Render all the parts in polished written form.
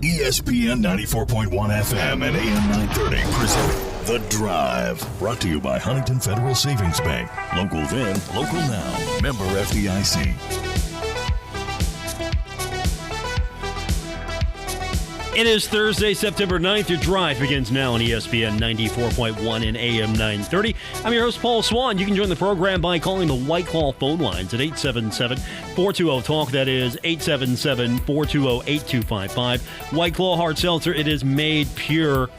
ESPN 94.1 FM and AM 930 present The Drive. Brought to you by Huntington Federal Savings Bank. Local then, local now. Member FDIC. It is Thursday, September 9th. Your drive begins now on ESPN 94.1 and AM 930. I'm your host, Paul Swann. You can join the program by calling the White Claw phone lines at 877-420-TALK. That is 877-420-8255. White Claw Hard Seltzer. It is made pure.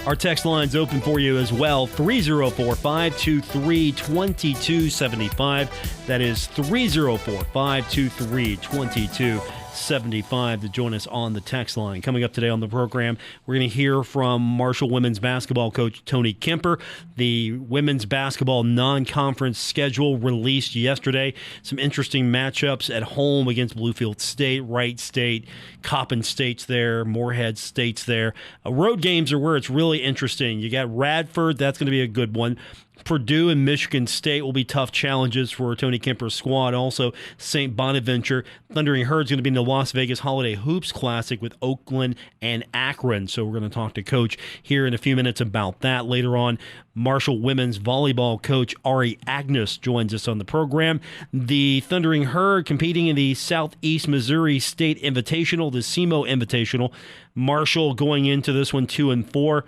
Our text line's open for you as well, 304-523-2275. That is 304-523-2275 to join us on the text line. Coming up today on the program, we're going to hear from Marshall women's basketball coach Tony Kemper. The women's basketball non-conference schedule released yesterday. Some interesting matchups at home against Bluefield State, Wright State, Coppin State's there, Moorhead State's there. Road games are where it's really interesting. You got Radford, that's going to be a good one. Purdue and Michigan State will be tough challenges for Tony Kemper's squad. Also, St. Bonaventure. Thundering Herd's going to be in the Las Vegas Holiday Hoops Classic with Oakland and Akron. So we're going to talk to Coach here in a few minutes about that. Later on, Marshall women's volleyball coach Ari Aganus joins us on the program. The Thundering Herd competing in the Southeast Missouri State Invitational, the SEMO Invitational. Marshall going into this one 2-4.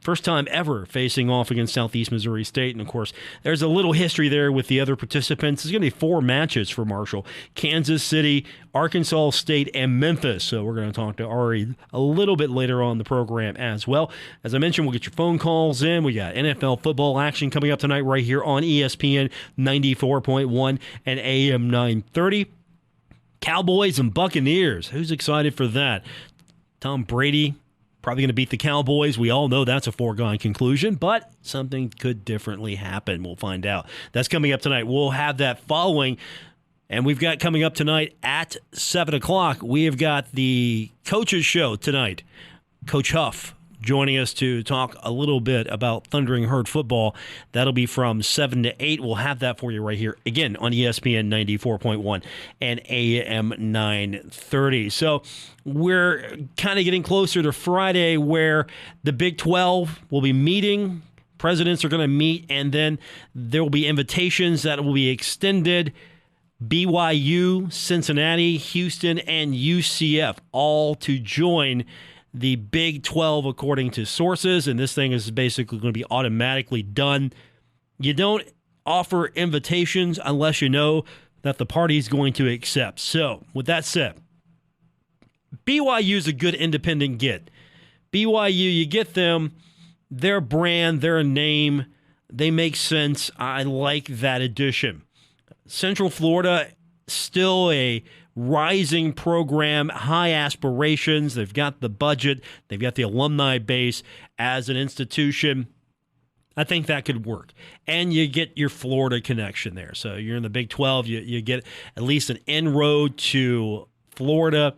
First time ever facing off against Southeast Missouri State. And, of course, there's a little history there with the other participants. There's going to be 4 matches for Marshall: Kansas City, Arkansas State, and Memphis. So we're going to talk to Ari a little bit later on the program as well. As I mentioned, we'll get your phone calls in. We got NFL football action coming up tonight right here on ESPN 94.1 and AM 930. Cowboys and Buccaneers. Who's excited for that? Tom Brady probably going to beat the Cowboys. We all know that's a foregone conclusion, but something could differently happen. We'll find out. That's coming up tonight. We'll have that following. And we've got coming up tonight at 7 o'clock, we have got the Coaches Show tonight. Coach Huff joining us to talk a little bit about Thundering Herd football. That'll be from 7 to 8. We'll have that for you right here, again, on ESPN 94.1 and AM 930. So we're kind of getting closer to Friday where the Big 12 will be meeting. Presidents are going to meet, and then there will be invitations that will be extended. BYU, Cincinnati, Houston, and UCF all to join the Big 12 according to sources, and this thing is basically going to be automatically done. You don't offer invitations unless you know that the party is going to accept. So, with that said, BYU is a good independent get. BYU, you get them, their brand, their name, they make sense. I like that addition. Central Florida, still a rising program, high aspirations. They've got the budget. They've got the alumni base as an institution. I think that could work. And you get your Florida connection there. So you're in the Big 12. You get at least an inroad to Florida,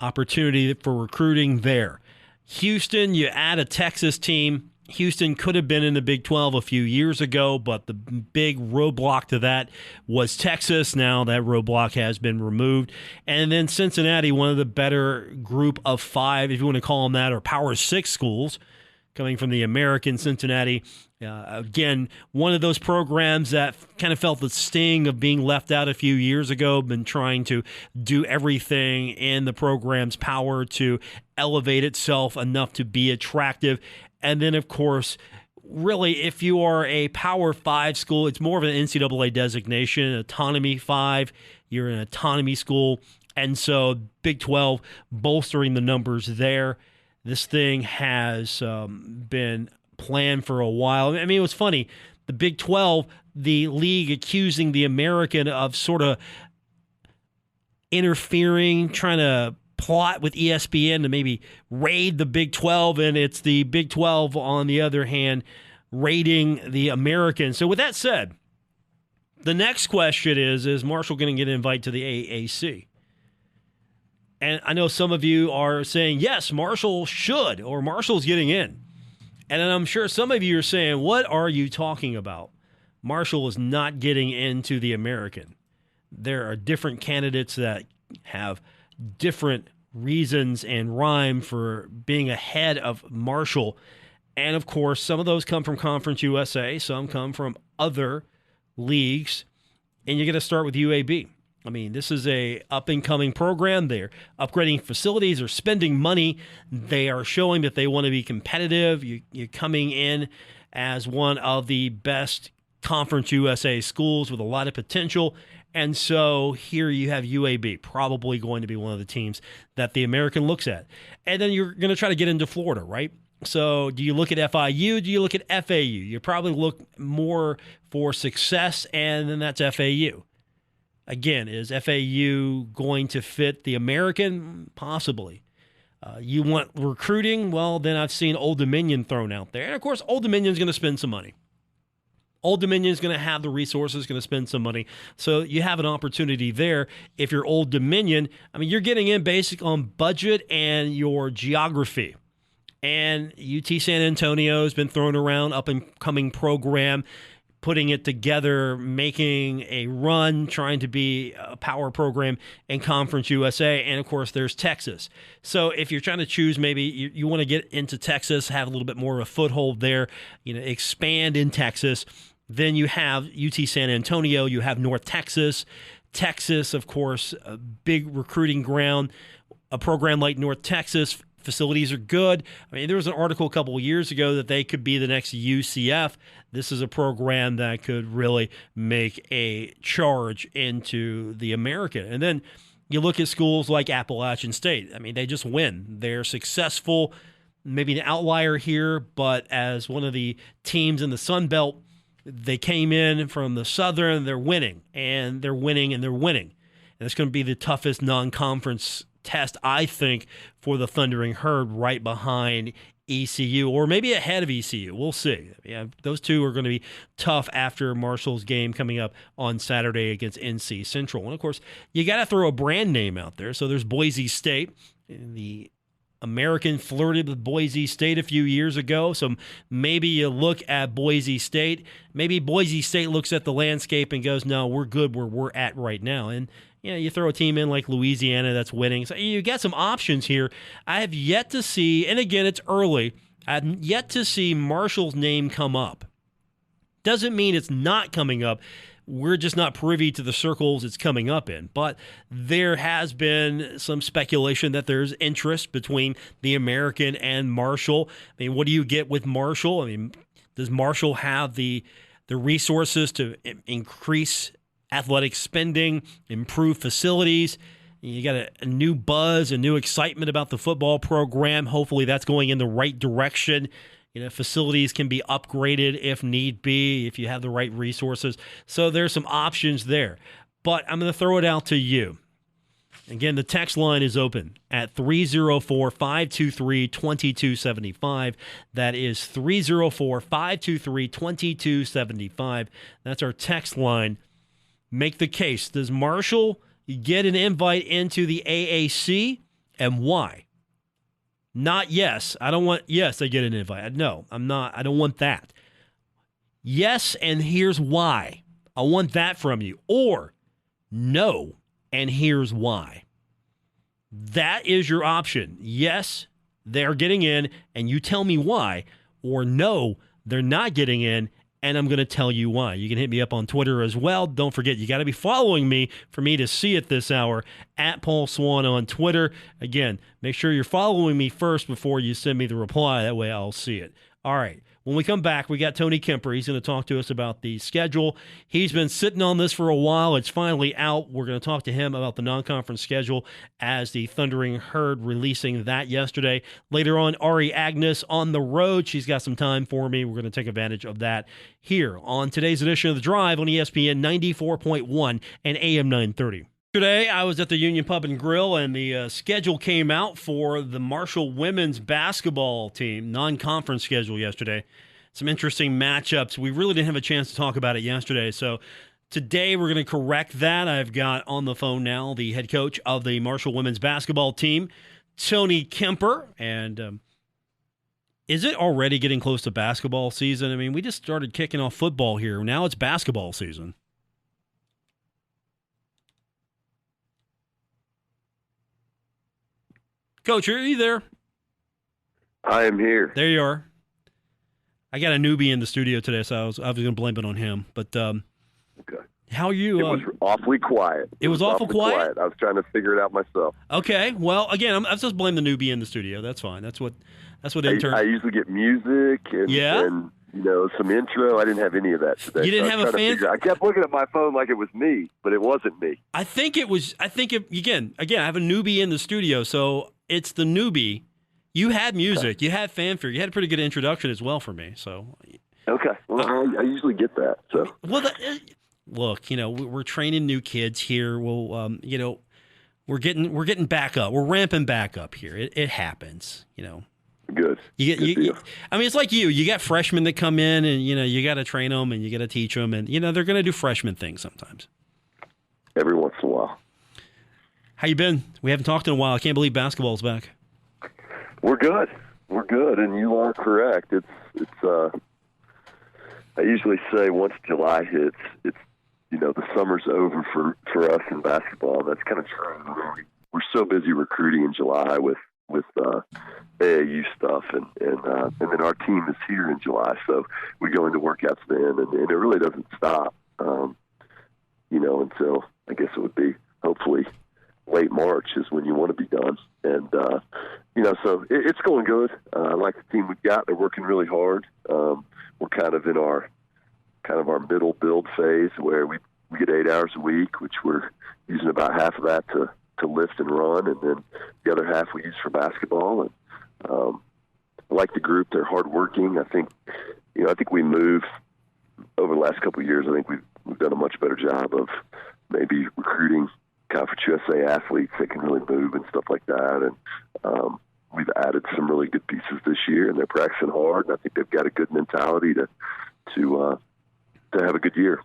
opportunity for recruiting there. Houston, you add a Texas team. Houston could have been in the Big 12 a few years ago, but the big roadblock to that was Texas. Now that roadblock has been removed. And then Cincinnati, one of the better group of 5, if you want to call them that, or Power 6 schools coming from the American. Cincinnati, again, one of those programs that kind of felt the sting of being left out a few years ago, been trying to do everything in the program's power to elevate itself enough to be attractive. And then, of course, really, if you are a Power 5 school, it's more of an NCAA designation, Autonomy 5. You're an autonomy school. And so Big 12 bolstering the numbers there. This thing has been planned for a while. I mean, it was funny. The Big 12, the league accusing the American of sort of interfering, trying to plot with ESPN to maybe raid the Big 12, and it's the Big 12, on the other hand, raiding the American. So with that said, the next question is Marshall going to get an invite to the AAC? And I know some of you are saying, yes, Marshall should, or Marshall's getting in. And I'm sure some of you are saying, what are you talking about? Marshall is not getting into the American. There are different candidates that have different reasons and rhyme for being ahead of Marshall. And, of course, some of those come from Conference USA. Some come from other leagues. And you're going to start with UAB. I mean, this is a up-and-coming program. They're upgrading facilities. They're spending money. They are showing that they want to be competitive. You're coming in as one of the best Conference USA schools with a lot of potential. And so here you have UAB, probably going to be one of the teams that the American looks at. And then you're going to try to get into Florida, right? So do you look at FIU? Do you look at FAU? You probably look more for success, and then that's FAU. Again, is FAU going to fit the American? Possibly. You want recruiting? Well, then I've seen Old Dominion thrown out there. And, of course, Old Dominion's going to spend some money. Old Dominion's going to have the resources, going to spend some money. So you have an opportunity there. If you're Old Dominion, I mean, you're getting in basic on budget and your geography. And UT San Antonio has been thrown around, up-and-coming program, putting it together, making a run, trying to be a power program in Conference USA. And, of course, there's Texas. So if you're trying to choose, maybe you want to get into Texas, have a little bit more of a foothold there, expand in Texas. Then you have UT San Antonio. You have North Texas. Texas, of course, a big recruiting ground. A program like North Texas, facilities are good. I mean, there was an article a couple of years ago that they could be the next UCF. This is a program that could really make a charge into the American. And then you look at schools like Appalachian State. I mean, they just win. They're successful, maybe an outlier here, but as one of the teams in the Sun Belt, they came in from the Southern, they're winning, and they're winning, and they're winning. And it's going to be the toughest non-conference test, I think, for the Thundering Herd, right behind ECU, or maybe ahead of ECU. We'll see. Yeah, those two are going to be tough after Marshall's game coming up on Saturday against NC Central. And, of course, you got to throw a brand name out there. So there's Boise State. The American flirted with Boise State a few years ago, so maybe you look at Boise State. Maybe Boise State looks at the landscape and goes, no, we're good where we're at right now. And you throw a team in like Louisiana that's winning. So you got some options here. I have yet to see, and again, it's early, I've yet to see Marshall's name come up. Doesn't mean it's not coming up. We're just not privy to the circles it's coming up in. But there has been some speculation that there's interest between the American and Marshall. I mean, what do you get with Marshall? I mean, does Marshall have the resources to increase athletic spending, improve facilities? You got a new buzz, a new excitement about the football program. Hopefully that's going in the right direction. Facilities can be upgraded if need be, if you have the right resources. So there's some options there. But I'm going to throw it out to you. Again, the text line is open at 304-523-2275. That is 304-523-2275. That's our text line. Make the case. Does Marshall get an invite into the AAC, and why? Not yes. I don't want yes, they get an invite. No, I'm not. I don't want that. Yes, and here's why. I want that from you. Or no, and here's why. That is your option. Yes, they're getting in, and you tell me why. Or no, they're not getting in, and I'm going to tell you why. You can hit me up on Twitter as well. Don't forget, you got to be following me for me to see it this hour, at Paul Swann on Twitter. Again, make sure you're following me first before you send me the reply. That way I'll see it. All right. When we come back, we got Tony Kemper. He's going to talk to us about the schedule. He's been sitting on this for a while. It's finally out. We're going to talk to him about the non-conference schedule as the Thundering Herd releasing that yesterday. Later on, Ari Aganus on the road. She's got some time for me. We're going to take advantage of that here on today's edition of The Drive on ESPN 94.1 and AM 930. Today, I was at the Union Pub and Grill, and the schedule came out for the Marshall women's basketball team, non-conference schedule yesterday. Some interesting matchups. We really didn't have a chance to talk about it yesterday, so today we're going to correct that. I've got on the phone now the head coach of the Marshall women's basketball team, Tony Kemper, and is it already getting close to basketball season? I mean, we just started kicking off football here. Now it's basketball season. Coach, are you there? I am here. There you are. I got a newbie in the studio today, so I was going to blame it on him. But Okay. how are you? It was awfully quiet. It was awful quiet? I was trying to figure it out myself. Okay. Well, again, I'm just blame the newbie in the studio. That's fine. That's what interns. I usually get music and some intro. I didn't have any of that today. You didn't have a fan. I kept looking at my phone like it was me, but it wasn't me. Again, I have a newbie in the studio, so it's the newbie. You had music, you had fanfare, you had a pretty good introduction as well for me. So, okay, well, I usually get that. So, look, we're training new kids here. We'll, we're getting back up. We're ramping back up here. It happens. Good. It's like you. You got freshmen that come in, and you got to train them, and you got to teach them, and they're going to do freshman things sometimes. Every once in a while. How you been? We haven't talked in a while. I can't believe basketball's back. We're good, and you are correct. It's. I usually say once July hits, it's the summer's over for us in basketball. That's kind of true. We're so busy recruiting in July with AAU stuff, and then our team is here in July, so we go into workouts then, and it really doesn't stop. Until I guess it would be hopefully late March is when you want to be done. And, so it's going good. I like the team we've got. They're working really hard. We're kind of in our middle build phase where we get 8 hours a week, which we're using about half of that to lift and run. And then the other half we use for basketball. And I like the group. They're hardworking. I think we move over the last couple of years. I think we've done a much better job of maybe recruiting Conference USA athletes that can really move and stuff like that. And we've added some really good pieces this year, and they're practicing hard. And I think they've got a good mentality to have a good year.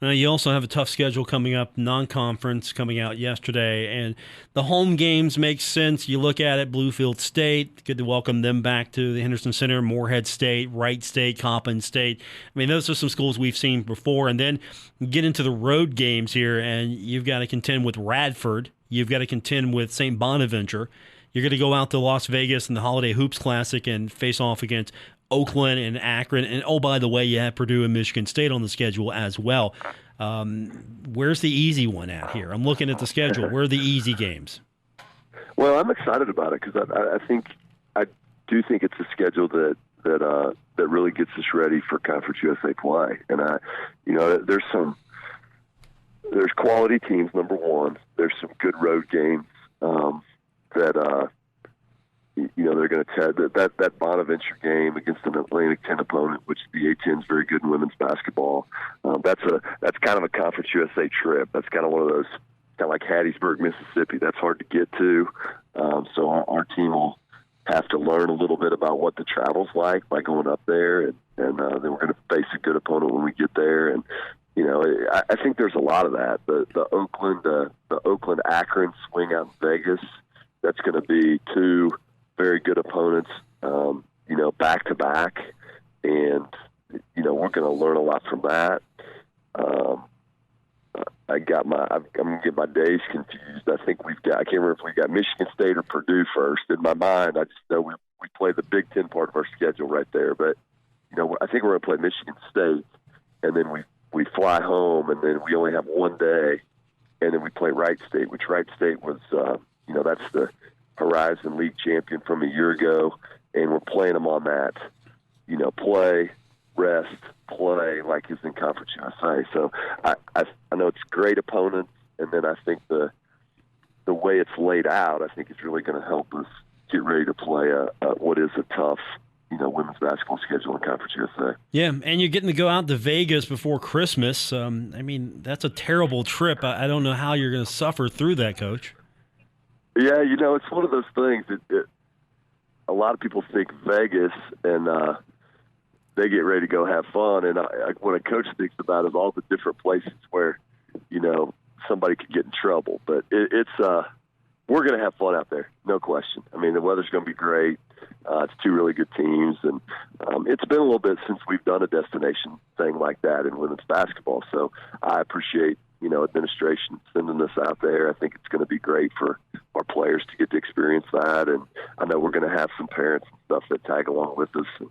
You also have a tough schedule coming up, non-conference coming out yesterday, and the home games make sense. You look at it, Bluefield State, good to welcome them back to the Henderson Center, Morehead State, Wright State, Coppin State. I mean, those are some schools we've seen before, and then you get into the road games here, and you've got to contend with Radford. You've got to contend with St. Bonaventure. You're going to go out to Las Vegas in the Holiday Hoops Classic and face off against Oakland and Akron. And, oh, by the way, you have Purdue and Michigan State on the schedule as well. Where's the easy one at here? I'm looking at the schedule. Where are the easy games? Well, I'm excited about it because I do think it's a schedule that really gets us ready for Conference USA play. And there's quality teams, number one. There's some good road games that they're going to that Bonaventure game against an Atlantic 10 opponent, which the A-10 is very good in women's basketball. That's kind of a Conference USA trip. That's kind of one of those, kind of like Hattiesburg, Mississippi. That's hard to get to. So our team will have to learn a little bit about what the travel's like by going up there, and then we're going to face a good opponent when we get there. And I think there's a lot of that. The Oakland Akron swing out in Vegas. That's going to be two very good opponents, back to back, and we're going to learn a lot from that. I'm going to get my days confused. I can't remember if we got Michigan State or Purdue first. In my mind, I just know we play the Big Ten part of our schedule right there. But I think we're going to play Michigan State, and then we fly home, and then we only have one day, and then we play Wright State, which Wright State was that's the Horizon League champion from a year ago, and we're playing them on that, play, rest, play, like is in Conference USA. So I know it's great opponents, and then I think the way it's laid out, I think it's really going to help us get ready to play what is a tough, women's basketball schedule in Conference USA. Yeah, and you're getting to go out to Vegas before Christmas. That's a terrible trip. I don't know how you're going to suffer through that, Coach. Yeah, it's one of those things that a lot of people think Vegas and they get ready to go have fun. And what a coach thinks about is all the different places where, somebody could get in trouble. But we're going to have fun out there, no question. I mean, the weather's going to be great. It's two really good teams. And it's been a little bit since we've done a destination thing like that in women's basketball. So I appreciate, administration sending us out there. I think it's going to be great for our players to get to experience that. And I know we're going to have some parents and stuff that tag along with us. And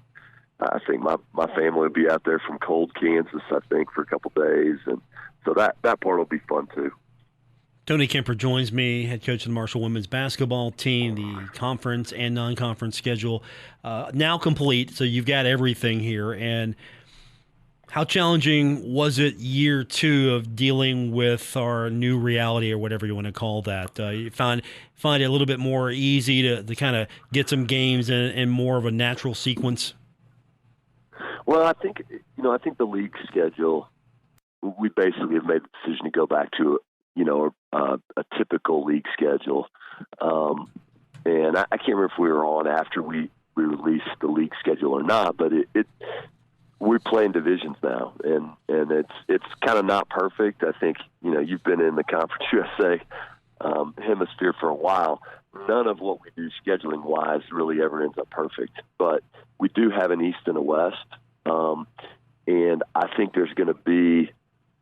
I think my family will be out there from cold Kansas, I think, for a couple days. And so that part will be fun too. Tony Kemper joins me, head coach of the Marshall women's basketball team. The conference and non-conference schedule now complete, so you've got everything here. And how challenging was it year 2 of dealing with our new reality, or whatever you want to call that? You find it a little bit more easy to kind of get some games in more of a natural sequence? Well, I think the league schedule, we basically have made the decision to go back to a typical league schedule. And I can't remember if we were on after we released the league schedule or not, but we're playing divisions now, and it's kind of not perfect. I think, you've been in the Conference USA hemisphere for a while. None of what we do scheduling-wise really ever ends up perfect, but we do have an East and a West, and I think there's going to be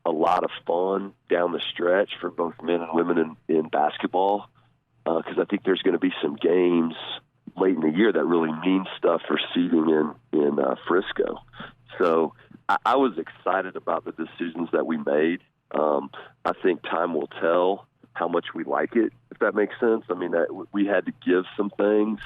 a lot of fun down the stretch for both men and women in basketball, because I think there's going to be some games late in the year that really mean stuff for seeding in Frisco. So I was excited about the decisions that we made. I think time will tell how much we like it, if that makes sense. I mean, we had to give some things.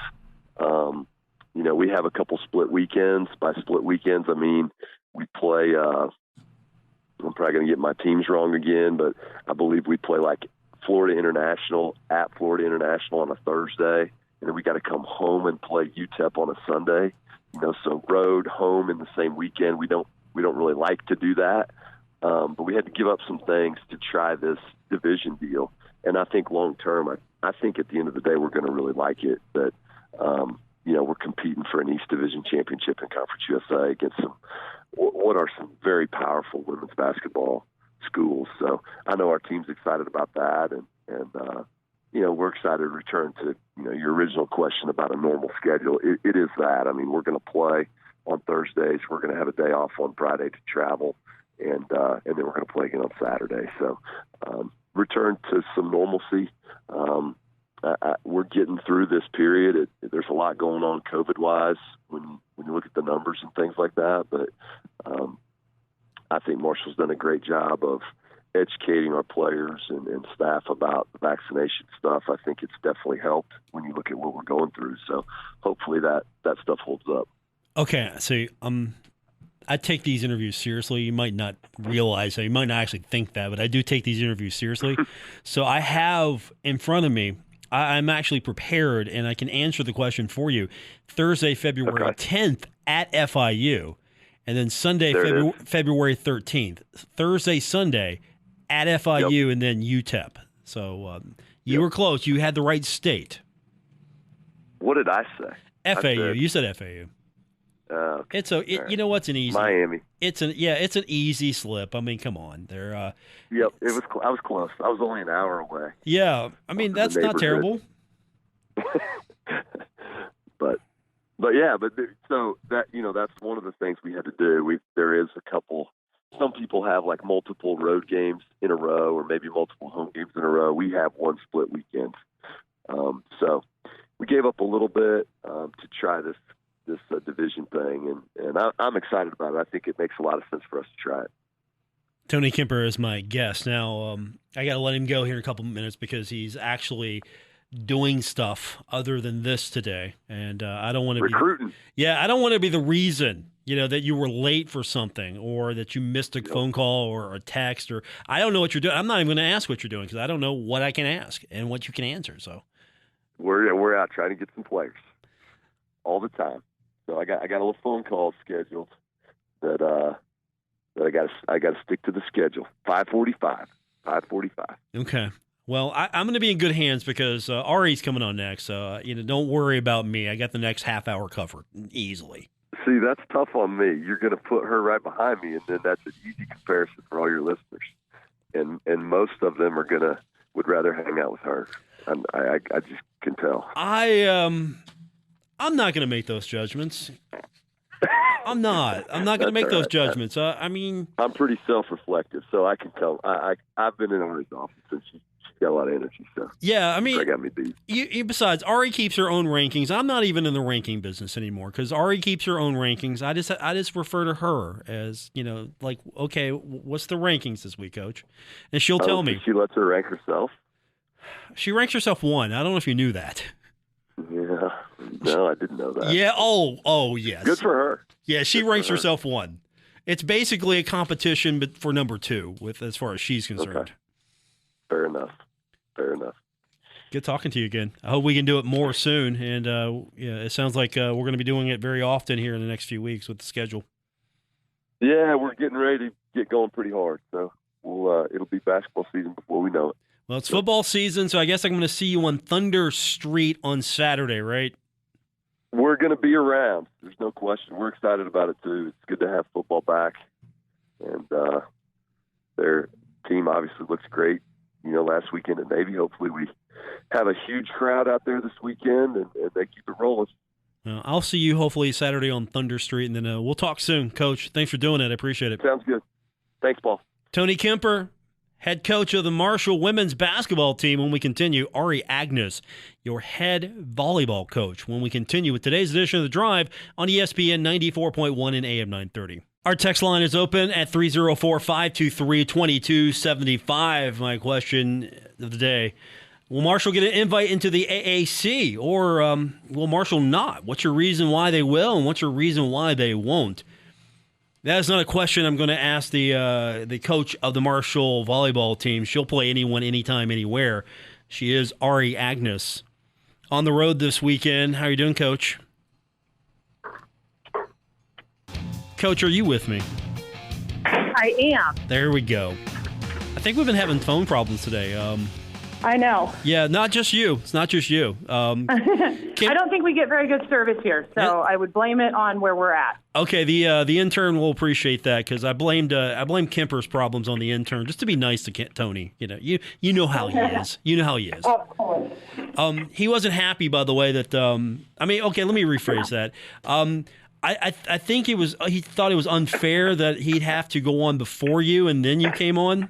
We have a couple split weekends. By split weekends, I mean we play I'm probably going to get my teams wrong again, but I believe we play like Florida International at Florida International on a Thursday, and then we got to come home and play UTEP on a Sunday. So road, home in the same weekend. We don't really like to do that, but we had to give up some things to try this division deal. And I think long term, I think at the end of the day, we're going to really like it. That we're competing for an East Division championship in Conference USA against what are some very powerful women's basketball schools. So I know our team's excited about that, and we're excited to return to your original question about a normal schedule. It is that. I mean, we're going to play on Thursdays. We're going to have a day off on Friday to travel, and then we're going to play again on Saturday. So return to some normalcy. We're getting through this period. There's a lot going on COVID-wise when you look at the numbers and things like that. But I think Marshall's done a great job of educating our players and staff about the vaccination stuff. I think it's definitely helped when you look at what we're going through. So hopefully that stuff holds up. Okay, so I take these interviews seriously. You might not realize that. You might not actually think that, but I do take these interviews seriously. So I have in front of me, I'm actually prepared, and I can answer the question for you. Thursday, February 10th at FIU, and then Sunday, February 13th. Thursday, Sunday at FIU, and then UTEP. So you were close. You had the right state. What did I say? FAU. You said FAU. Okay. You know what's an easy Miami. It's an easy slip. I mean, come on, they're. Yep, it was. I was close. I was only an hour away. Yeah, I mean that's not terrible. So that that's one of the things we had to do. There is a couple. Some people have like multiple road games in a row, or maybe multiple home games in a row. We have one split weekend. So we gave up a little bit to try this division thing, and I'm excited about it. I think it makes a lot of sense for us to try it. Tony Kemper is my guest. Now, I got to let him go here in a couple of minutes because he's actually doing stuff other than this today, and I don't want to recruiting. I don't want to be the reason that you were late for something, or that you missed a phone call or a text, or I don't know what you're doing. I'm not even going to ask what you're doing because I don't know what I can ask and what you can answer. So we're out trying to get some players all the time. So I got a little phone call scheduled that I got to stick to the schedule. 5:45. Okay. Well, I'm going to be in good hands because Ari's coming on next. So don't worry about me. I got the next half hour covered easily. See, that's tough on me. You're going to put her right behind me, and then that's an easy comparison for all your listeners. And most of them would rather hang out with her. I just can tell. I'm not going to make those judgments. I'm not going to make those judgments. I mean, I'm pretty self-reflective, so I can tell. I've been in Ari's office, and she got a lot of energy. So yeah, I mean, that got me beat. Besides, Ari keeps her own rankings. I'm not even in the ranking business anymore because Ari keeps her own rankings. I just refer to her as, like, okay, what's the rankings this week, Coach? And she'll tell me. She lets her rank herself. She ranks herself 1. I don't know if you knew that. Yeah, no, I didn't know that. Yeah. Oh, yes. Good for her. Yeah, she ranks herself 1. It's basically a competition, but for number 2, as far as she's concerned. Okay. Fair enough. Good talking to you again. I hope we can do it more soon. And it sounds like we're going to be doing it very often here in the next few weeks with the schedule. Yeah, we're getting ready to get going pretty hard. So it'll be basketball season before we know it. Well, it's football season, so I guess I'm going to see you on Thunder Street on Saturday, right? We're going to be around. There's no question. We're excited about it, too. It's good to have football back. And their team obviously looks great. Last weekend at Navy, hopefully we have a huge crowd out there this weekend, and they keep it rolling. I'll see you hopefully Saturday on Thunder Street, and then we'll talk soon, Coach. Thanks for doing it. I appreciate it. Sounds good. Thanks, Paul. Tony Kemper, head coach of the Marshall women's basketball team. When we continue, Ari Aganus, your head volleyball coach. When we continue with today's edition of The Drive on ESPN 94.1 and AM 930. Our text line is open at 304-523-2275. My question of the day, will Marshall get an invite into the AAC, or will Marshall not? What's your reason why they will, and what's your reason why they won't? That is not a question I'm going to ask the coach of the Marshall volleyball team. She'll play anyone, anytime, anywhere. She is Ari Aganus. On the road this weekend. How are you doing, Coach? Coach, are you with me? I am. There we go. I think we've been having phone problems today. I know. Yeah, not just you. It's not just you. I don't think we get very good service here, so I would blame it on where we're at. Okay, the intern will appreciate that because I blamed Kemper's problems on the intern just to be nice to Tony. You know how he is. You know how he is. Of course. He wasn't happy, by the way, that okay, let me rephrase that. I think he thought it was unfair that he'd have to go on before you and then you came on.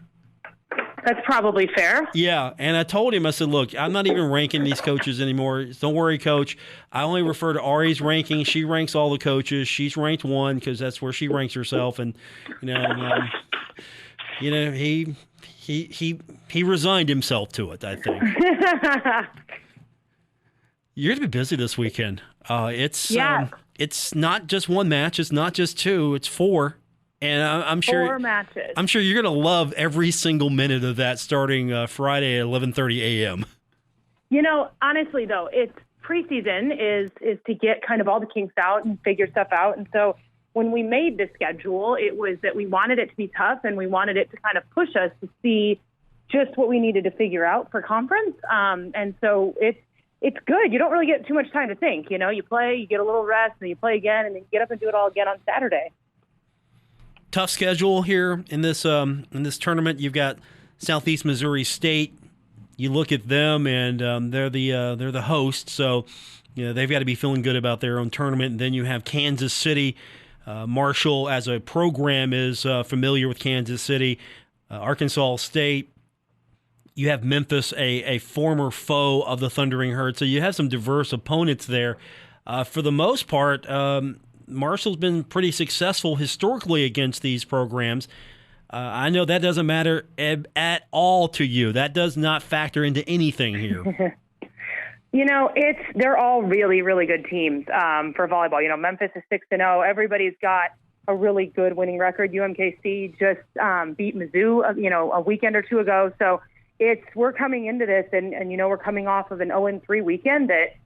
That's probably fair. Yeah, and I told him, I said, look, I'm not even ranking these coaches anymore. Don't worry, Coach. I only refer to Ari's ranking. She ranks all the coaches. She's ranked 1 because that's where she ranks herself. And he resigned himself to it, I think. You're going to be busy this weekend. It's not just 1 match. It's not just 2. It's 4. And I'm sure 4 matches. I'm sure you're going to love every single minute of that starting Friday at 11:30 a.m. Honestly, though, it's preseason is to get kind of all the kinks out and figure stuff out. And so when we made the schedule, it was that we wanted it to be tough and we wanted it to kind of push us to see just what we needed to figure out for conference. And so it's good. You don't really get too much time to think. You play, you get a little rest, and you play again, and then you get up and do it all again on Saturday. Tough schedule here in this tournament. You've got Southeast Missouri State. You look at them, and they're the host, so they've got to be feeling good about their own tournament. And then you have Kansas City. Marshall, as a program, is familiar with Kansas City. Arkansas State. You have Memphis, a former foe of the Thundering Herd. So you have some diverse opponents there. For the most part, Marshall's been pretty successful historically against these programs. I know that doesn't matter at all to you. That does not factor into anything here. They're all really, really good teams for volleyball. Memphis is 6-0. Everybody's got a really good winning record. UMKC just beat Mizzou, a weekend or 2 ago. So we're coming into this, and we're coming off of an 0-3 weekend that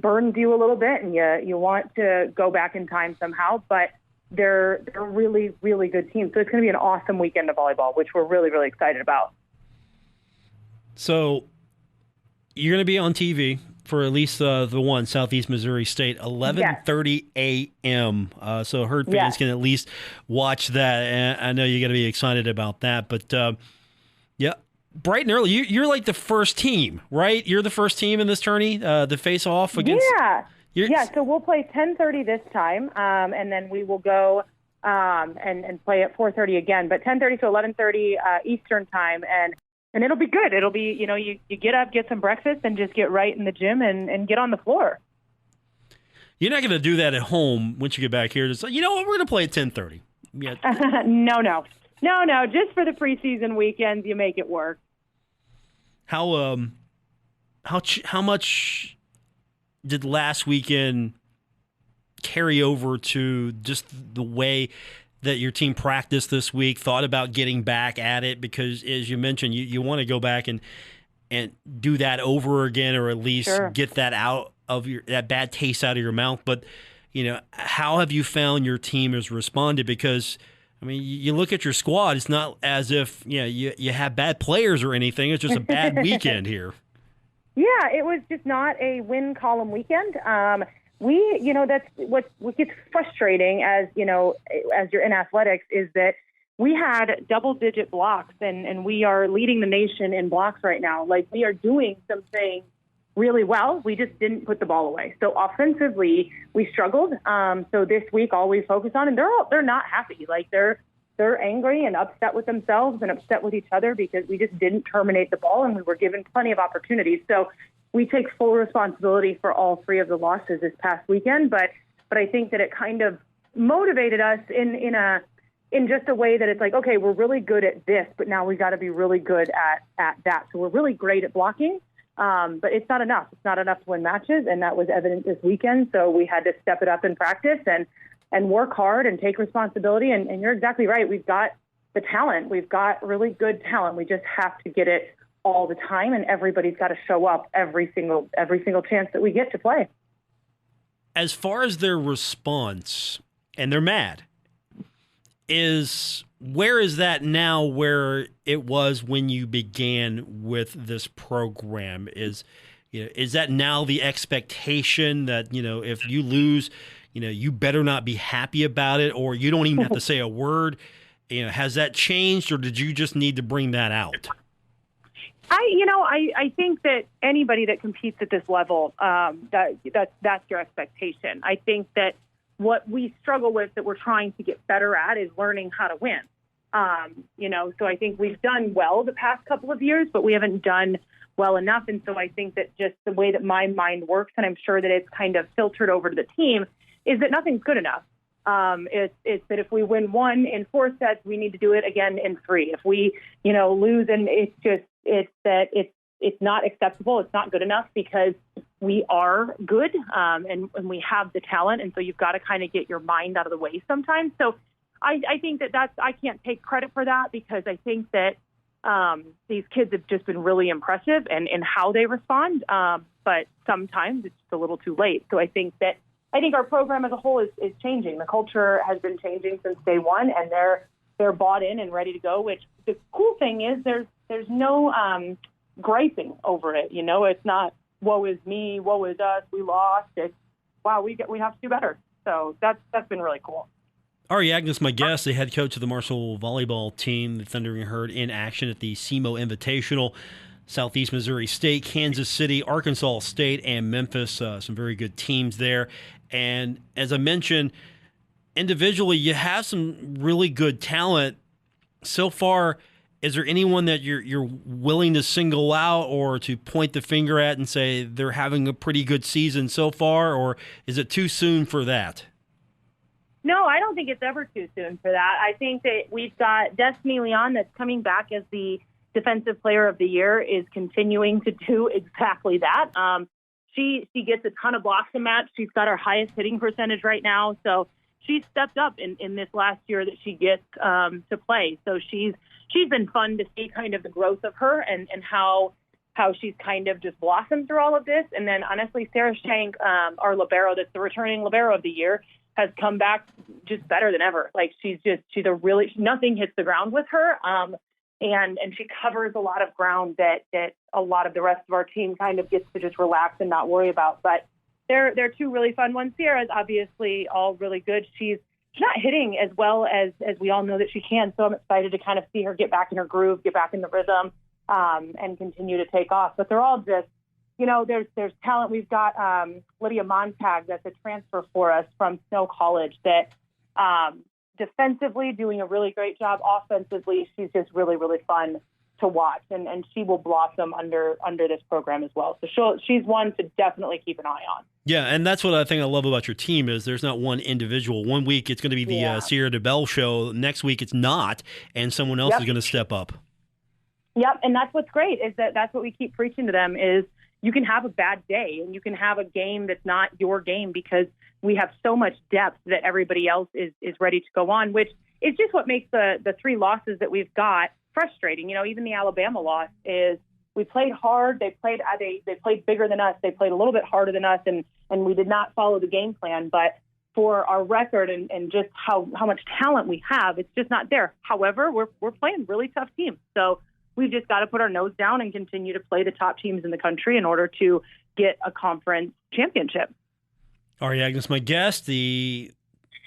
burns you a little bit, and you want to go back in time somehow, but they're really, really good teams. So it's going to be an awesome weekend of volleyball, which we're really, really excited about. So you're going to be on TV for at least the one, Southeast Missouri State, 11:30 a.m. So Herd fans can at least watch that. And I know you're going to be excited about that, but yeah. Bright and early. You're like the first team, right? You're the first team in this tourney to face off against. Yeah. So we'll play 10:30 this time, and then we will go and play at 4:30 again. But 10:30 to 11:30 Eastern time, and And it'll be good. It'll be, you get up, get some breakfast, and just get right in the gym and get on the floor. You're not going to do that at home once you get back here. Just like, you know what, we're going to play at 10:30. Yeah. No. Just for the preseason weekends, you make it work. How much did last weekend carry over to just the way that your team practiced this week, thought about getting back at it? Because as you mentioned, you want to go back and do that over again, or at least get that out of that bad taste out of your mouth. But, how have you found your team has responded? Because, I mean, you look at your squad, it's not as if, you have bad players or anything. It's just a bad weekend here. Yeah, it was just not a win column weekend. That's what gets frustrating as you're in athletics, is that we had double-digit blocks, and we are leading the nation in blocks right now. Like, we are doing some things really well. We just didn't put the ball away. So offensively, we struggled. So this week, all we focus on, and they're not happy. Like, they're angry and upset with themselves and upset with each other because we just didn't terminate the ball, and we were given plenty of opportunities. So we take full responsibility for all three of the losses this past weekend. But I think that it kind of motivated us in just a way that it's like, okay, we're really good at this, but now we got to be really good at that. So we're really great at blocking. But it's not enough. It's not enough to win matches, and that was evident this weekend. So we had to step it up in practice and work hard and take responsibility. And you're exactly right. We've got the talent. We've got really good talent. We just have to get it all the time, and everybody's got to show up every single chance that we get to play. As far as their response, and they're mad, where is that now where it was when you began with this program? Is that now the expectation that, if you lose, you better not be happy about it, or you don't even have to say a word? Has that changed, or did you just need to bring that out? I think that anybody that competes at this level, that's your expectation. I think that what we struggle with, that we're trying to get better at, is learning how to win. So I think we've done well the past couple of years, but we haven't done well enough. And so I think that just the way that my mind works, and I'm sure that it's kind of filtered over to the team, is that nothing's good enough. It's that if we win 1 in 4 sets, we need to do it again in 3. If we, lose, and it's not acceptable. It's not good enough, because we are good, and we have the talent. And so you've got to kind of get your mind out of the way sometimes. So I think I can't take credit for that, because I think that these kids have just been really impressive in how they respond. But sometimes it's just a little too late. So I think our program as a whole is changing. The culture has been changing since day one, and they're bought in and ready to go. Which the cool thing is, there's no griping over it. It's not woe is me, woe is us, we lost. It's wow, we have to do better. So that's been really cool. Ari Aganus, my guest, the head coach of the Marshall volleyball team, the Thundering Herd in action at the SEMO Invitational. Southeast Missouri State, Kansas City, Arkansas State, and Memphis. Some very good teams there. And as I mentioned, individually, you have some really good talent. So far, is there anyone that you're willing to single out or to point the finger at and say they're having a pretty good season so far, or is it too soon for that? No, I don't think it's ever too soon for that. I think that we've got Destiny Leon that's coming back as the Defensive Player of the Year, is continuing to do exactly that. She gets a ton of blocks a match. She's got our highest hitting percentage right now. So she's stepped up in this last year that she gets to play. So she's been fun to see kind of the growth of her and how she's kind of just blossomed through all of this. And then honestly, Sarah Shank, our libero, that's the returning libero of the year, has come back just better than ever. Like nothing hits the ground with her. And she covers a lot of ground that a lot of the rest of our team kind of gets to just relax and not worry about. But they're two really fun ones. Sierra's obviously all really good. She's not hitting as well as we all know that she can. So I'm excited to kind of see her get back in her groove, get back in the rhythm, and continue to take off. But they're all just, there's talent. We've got Lydia Montag, that's a transfer for us from Snow College, that defensively doing a really great job. Offensively, she's just really, really fun to to watch, and she will blossom under this program as well. So she's one to definitely keep an eye on. Yeah, and that's what I think I love about your team is there's not one individual. One week it's going to be the Sierra DeBell show. Next week it's not, and someone else is going to step up. Yep, and that's what's great is that's what we keep preaching to them is you can have a bad day and you can have a game that's not your game because we have so much depth that everybody else is ready to go on, which is just what makes the 3 losses that we've got frustrating. You know, even the Alabama loss is we played hard. They played bigger than us. They played a little bit harder than us, and we did not follow the game plan. But for our record and just how much talent we have, it's just not there. However, we're playing really tough teams. So we've just got to put our nose down and continue to play the top teams in the country in order to get a conference championship. Ari Aganus, my guest, the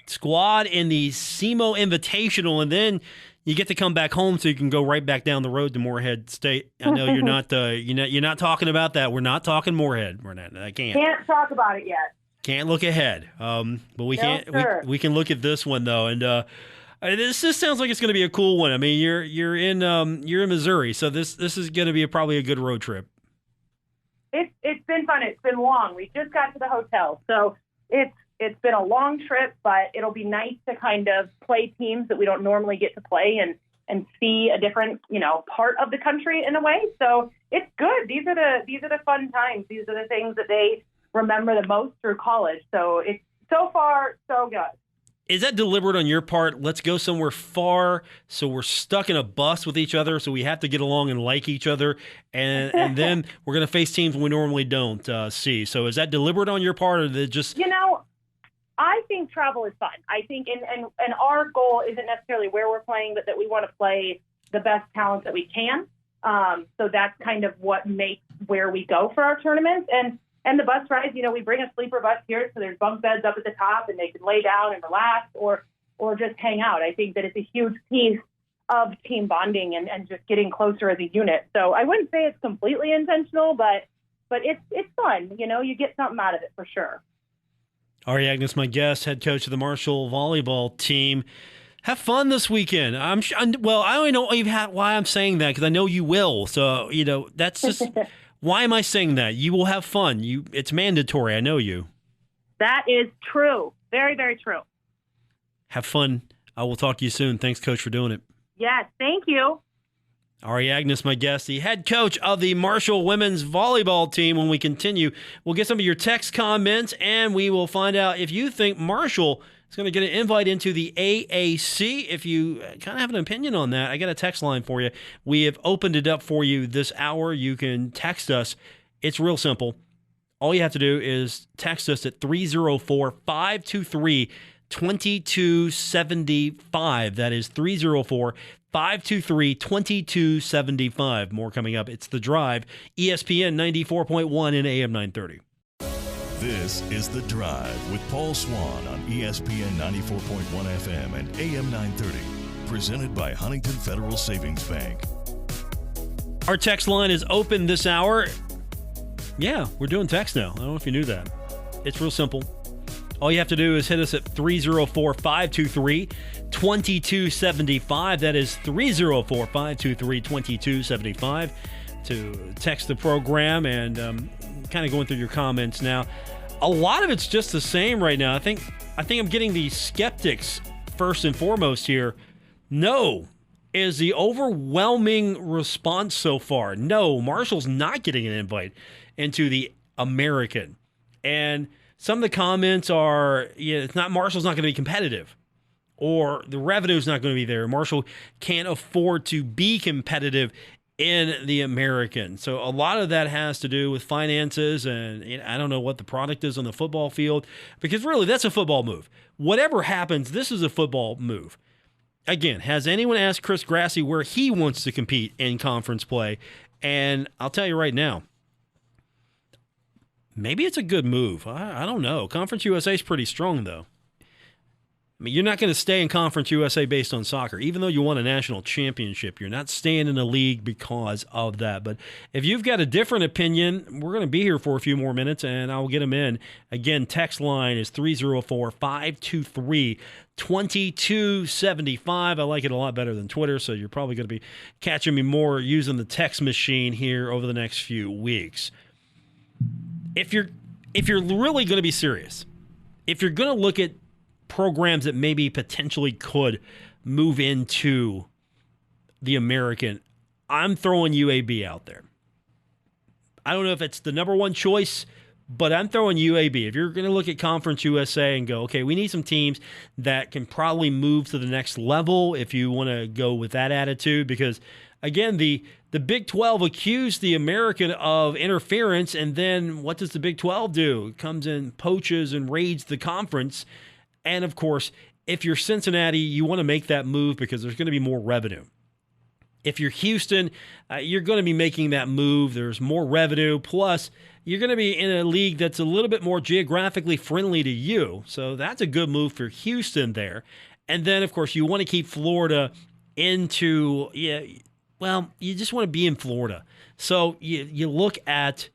squad in the SEMO Invitational, and then you get to come back home so you can go right back down the road to Moorhead State. I know you're not you're not talking about that. We're not talking Moorhead. We're not. I can't talk about it yet. Can't look ahead. But we can't. Sure. We can look at this one though, and this sounds like it's going to be a cool one. I mean, you're in Missouri, so this is going to be probably a good road trip. It's been fun. It's been long. We just got to the hotel, so it's been a long trip, but it'll be nice to kind of play teams that we don't normally get to play and see a different, part of the country in a way. So it's good. These are the fun times. These are the things that they remember the most through college. So it's so far so good. Is that deliberate on your part? Let's go somewhere far, so we're stuck in a bus with each other, so we have to get along and like each other, and then we're going to face teams we normally don't see. So is that deliberate on your part, or is it just... I think travel is fun. I think, and our goal isn't necessarily where we're playing, but that we want to play the best talent that we can. So that's kind of what makes where we go for our tournaments. And the bus rides, we bring a sleeper bus here, so there's bunk beds up at the top, and they can lay down and relax or just hang out. I think that it's a huge piece of team bonding and just getting closer as a unit. So I wouldn't say it's completely intentional, but it's fun. You get something out of it for sure. Ari Aganus, my guest, head coach of the Marshall volleyball team. Have fun this weekend. I don't know even why I'm saying that because I know you will. So, that's just why am I saying that? You will have fun. It's mandatory. I know you. That is true. Very, very true. Have fun. I will talk to you soon. Thanks, Coach, for doing it. Yes, thank you. Ari Aganus, my guest, the head coach of the Marshall women's volleyball team. When we continue, we'll get some of your text comments, and we will find out if you think Marshall is going to get an invite into the AAC. If you kind of have an opinion on that, I got a text line for you. We have opened it up for you this hour. You can text us. It's real simple. All you have to do is text us at 304-523-2275. That is 304-523-2275. More coming up. It's The Drive, ESPN 94.1 and AM 930. This is The Drive with Paul Swann on ESPN 94.1 FM and AM 930. Presented by Huntington Federal Savings Bank. Our text line is open this hour. Yeah, we're doing text now. I don't know if you knew that. It's real simple. All you have to do is hit us at 304-523-2275. That is 304-523-2275 to text the program, and kind of going through your comments now. A lot of it's just the same right now. I think I'm getting the skeptics first and foremost here. No is the overwhelming response so far. No, Marshall's not getting an invite into the American. And some of the comments are, it's not, Marshall's not going to be competitive, or the revenue's not going to be there. Marshall can't afford to be competitive in the American. So a lot of that has to do with finances, and I don't know what the product is on the football field, because really that's a football move. Whatever happens, this is a football move. Again, has anyone asked Chris Grassi where he wants to compete in conference play? And I'll tell you right now, maybe it's a good move. I don't know. Conference USA is pretty strong, though. I mean, you're not going to stay in Conference USA based on soccer. Even though you won a national championship, you're not staying in the league because of that. But if you've got a different opinion, we're going to be here for a few more minutes, and I'll get them in. Again, text line is 304-523-2275. I like it a lot better than Twitter, so you're probably going to be catching me more using the text machine here over the next few weeks. If you're really going to be serious, if you're going to look at programs that maybe potentially could move into the American, I'm throwing UAB out there. I don't know if it's the number one choice, but I'm throwing UAB. If you're going to look at Conference USA and go, okay, we need some teams that can probably move to the next level if you want to go with that attitude, because again, the Big 12 accused the American of interference, and then what does the Big 12 do? It comes in, poaches, and raids the conference. And, of course, if you're Cincinnati, you want to make that move because there's going to be more revenue. If you're Houston, you're going to be making that move. There's more revenue. Plus, you're going to be in a league that's a little bit more geographically friendly to you. So that's a good move for Houston there. And then, of course, you want to keep Florida into, you just want to be in Florida. So you look at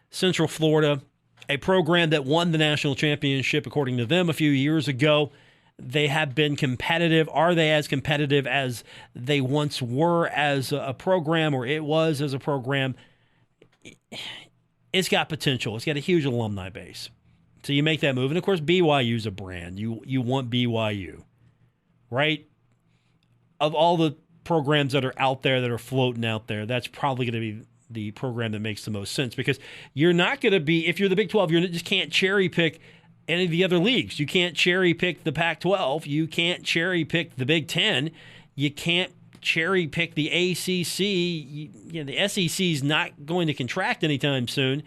Central Florida, a program that won the national championship, according to them, a few years ago. They have been competitive. Are they as competitive as they once were as a program, or it was as a program? It's got potential. It's got a huge alumni base. So you make that move. And, of course, BYU's a brand. You want BYU, right? Of all the programs that are out there, that are floating out there, that's probably going to be the program that makes the most sense, because you're not going to be, if you're the Big 12, you just can't cherry pick any of the other leagues. You can't cherry pick the Pac-12. You can't cherry pick the Big 10. You can't cherry pick the ACC. The SEC is not going to contract anytime soon.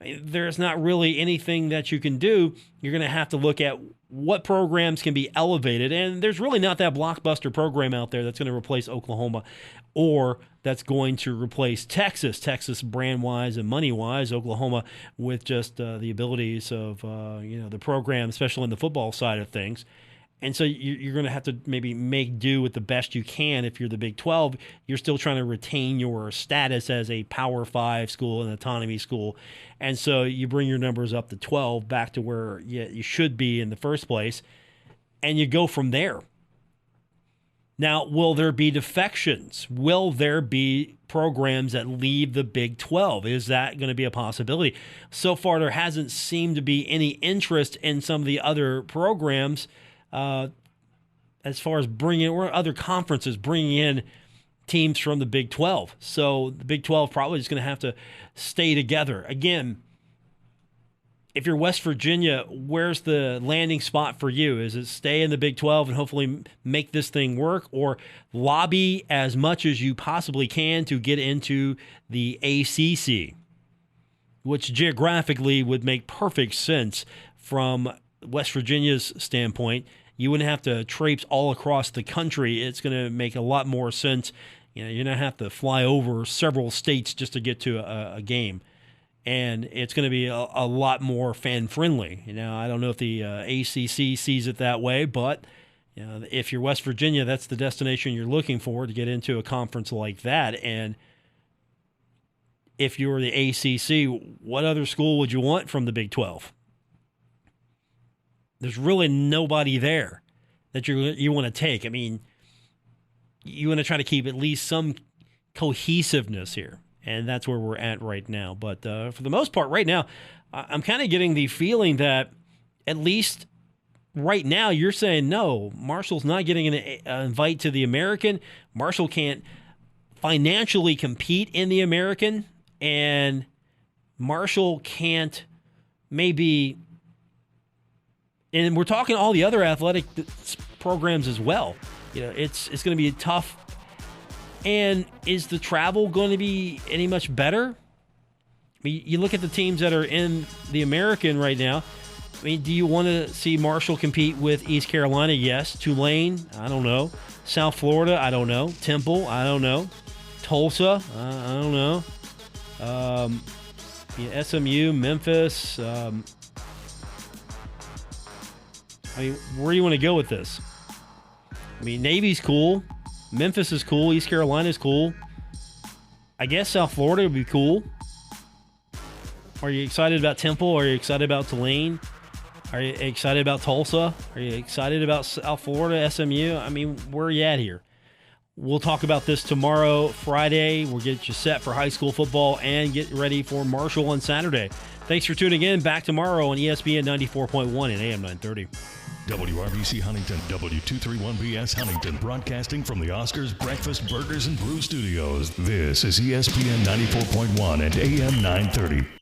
There's not really anything that you can do. You're going to have to look at what programs can be elevated, and there's really not that blockbuster program out there that's going to replace Oklahoma, or that's going to replace Texas brand-wise and money-wise, Oklahoma with just the abilities of the program, especially in the football side of things. And so you're going to have to maybe make do with the best you can. If you're the Big 12, you're still trying to retain your status as a Power 5 school, an autonomy school. And so you bring your numbers up to 12, back to where you should be in the first place, and you go from there. Now, will there be defections? Will there be programs that leave the Big 12? Is that going to be a possibility? So far, there hasn't seemed to be any interest in some of the other programs as far as bringing, or other conferences bringing in teams from the Big 12. So the Big 12 probably is going to have to stay together. Again, if you're West Virginia, where's the landing spot for you? Is it stay in the Big 12 and hopefully make this thing work, or lobby as much as you possibly can to get into the ACC, which geographically would make perfect sense from West Virginia's standpoint? You wouldn't have to traipse all across the country. It's going to make a lot more sense. You're going to have to fly over several states just to get to a game. And it's going to be a lot more fan-friendly. I don't know if the ACC sees it that way, but if you're West Virginia, that's the destination you're looking for to get into a conference like that. And if you're the ACC, what other school would you want from the Big 12? There's really nobody there that you want to take. I mean, you want to try to keep at least some cohesiveness here, and that's where we're at right now. But for the most part right now, I'm kind of getting the feeling that at least right now you're saying, no, Marshall's not getting an invite to the American. Marshall can't financially compete in the American, and Marshall can't maybe... And we're talking all the other athletic programs as well. It's going to be tough. And is the travel going to be any much better? I mean, you look at the teams that are in the American right now. I mean, do you want to see Marshall compete with East Carolina? Yes. Tulane? I don't know. South Florida? I don't know. Temple? I don't know. Tulsa? I don't know. SMU, Memphis. I mean, where do you want to go with this? I mean, Navy's cool. Memphis is cool. East Carolina's cool. I guess South Florida would be cool. Are you excited about Temple? Are you excited about Tulane? Are you excited about Tulsa? Are you excited about South Florida, SMU? I mean, where are you at here? We'll talk about this tomorrow, Friday. We'll get you set for high school football and get ready for Marshall on Saturday. Thanks for tuning in. Back tomorrow on ESPN 94.1 and AM 930. WRBC Huntington, W231BS Huntington, broadcasting from the Oscars Breakfast Burgers and Brew Studios. This is ESPN 94.1 and AM 930.